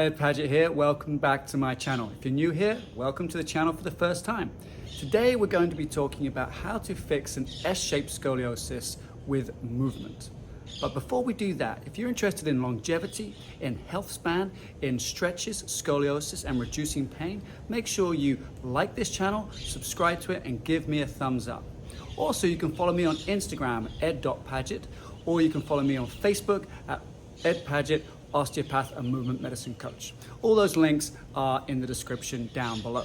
Ed Paget here, welcome back to my channel. If you're new here, welcome to the channel for the first time. Today we're going to be talking about how to fix an S-shaped scoliosis with movement. But before we do that, if you're interested in longevity, in health span, in stretches, scoliosis, and reducing pain, make sure you like this channel, subscribe to it, and give me a thumbs up. Also, you can follow me on Instagram, ed.paget, or you can follow me on Facebook at Ed Paget, osteopath and movement medicine coach. All those links are in the description down below.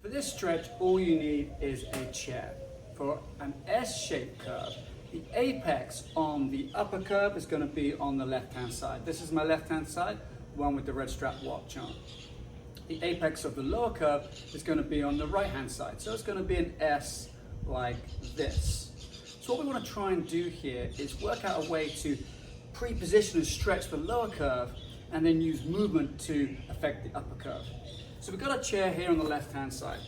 For this stretch, all you need is a chair. For an S-shaped curve, the apex on the upper curve is going to be on the left-hand side. This is my left-hand side, the one with the red strap watch on. The apex of the lower curve is going to be on the right-hand side. So it's going to be an S like this. So what we want to try and do here is work out a way to pre-position and stretch the lower curve and then use movement to affect the upper curve. So we've got a chair here on the left-hand side.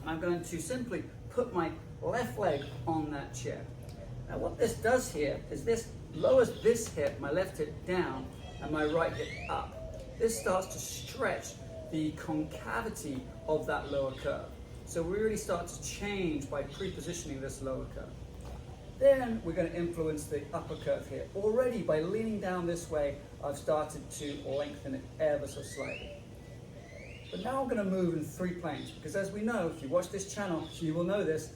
And I'm going to simply put my left leg on that chair. Now what this does here is this lowers this hip, my left hip down, and my right hip up. This starts to stretch the concavity of that lower curve. So we really start to change by pre-positioning this lower curve. Then we're going to influence the upper curve here. Already by leaning down this way, I've started to lengthen it ever so slightly. But now I'm going to move in three planes, because as we know, if you watch this channel, you will know this,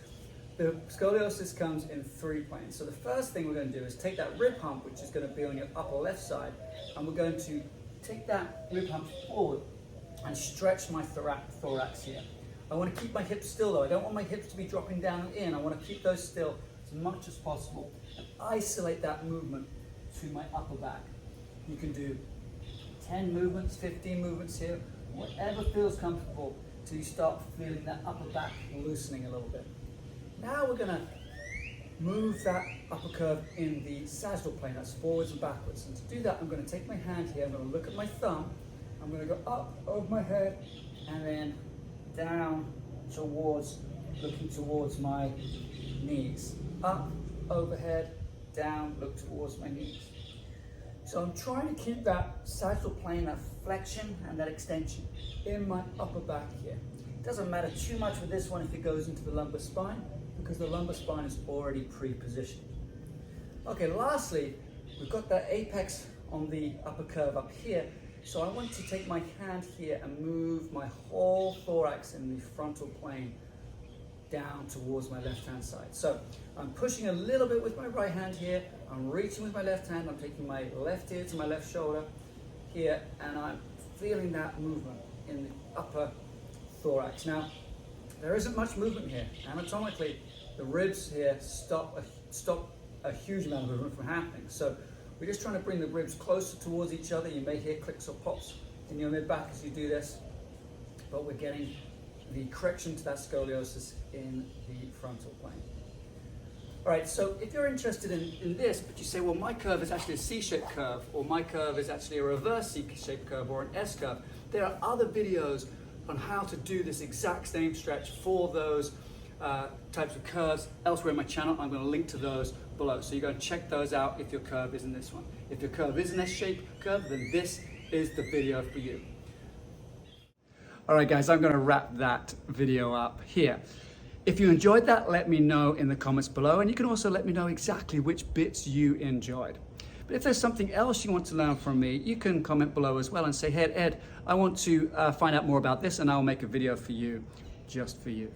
the scoliosis comes in three planes. So the first thing we're going to do is take that rib hump, which is going to be on your upper left side, and we're going to take that rib hump forward and stretch my thorax here. I want to keep my hips still though. I don't want my hips to be dropping down and in. I want to keep those still as much as possible and isolate that movement to my upper back. You can do 10 movements, 15 movements here, whatever feels comfortable till you start feeling that upper back loosening a little bit. Now we're going to move that upper curve in the sagittal plane, that's forwards and backwards. And to do that, I'm going to take my hand here, I'm going to look at my thumb, I'm going to go up over my head and then down towards, looking towards my knees. Up, overhead, down, look towards my knees. So I'm trying to keep that sagittal plane, that flexion and that extension in my upper back here. It doesn't matter too much with this one if it goes into the lumbar spine, because the lumbar spine is already pre-positioned. Okay, lastly, we've got that apex on the upper curve up here. So I want to take my hand here and move my whole thorax in the frontal plane down towards my left-hand side. So I'm pushing a little bit with my right hand here. I'm reaching with my left hand. I'm taking my left ear to my left shoulder here, and I'm feeling that movement in the upper thorax. Now, there isn't much movement here. Anatomically, the ribs here stop a huge amount of movement from happening. So we're just trying to bring the ribs closer towards each other. You may hear clicks or pops in your mid-back as you do this, but we're getting the correction to that scoliosis in the frontal plane. All right, so if you're interested in this, but you say, well, my curve is actually a C-shaped curve, or my curve is actually a reverse C-shaped curve, or an S curve, there are other videos on how to do this exact same stretch for those types of curves elsewhere in my channel. I'm going to link to those below, so you're going to check those out if your curve isn't this one. If your curve is an S-shaped curve, then this is the video for you. All right guys, I'm going to wrap that video up here. If you enjoyed that, let me know in the comments below, and you can also let me know exactly which bits you enjoyed. But if there's something else you want to learn from me, you can comment below as well and say, hey Ed, I want to find out more about this, and I'll make a video for you, just for you.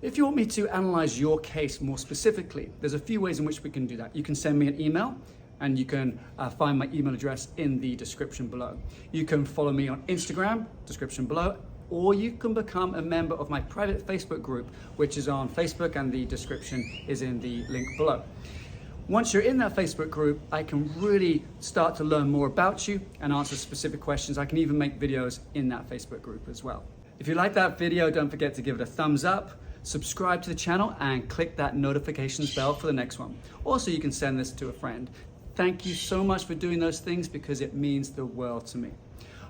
If you want me to analyze your case more specifically, there's a few ways in which we can do that. You can send me an email, and you can find my email address in the description below. You can follow me on Instagram, description below, or you can become a member of my private Facebook group, which is on Facebook, and the description is in the link below. Once you're in that Facebook group, I can really start to learn more about you and answer specific questions. I can even make videos in that Facebook group as well. If you like that video, don't forget to give it a thumbs up, subscribe to the channel, and click that notifications bell for the next one. Also, you can send this to a friend. Thank you so much for doing those things, because it means the world to me.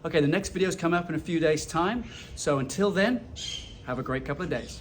Okay, the next videos come up in a few days' time. So until then, have a great couple of days.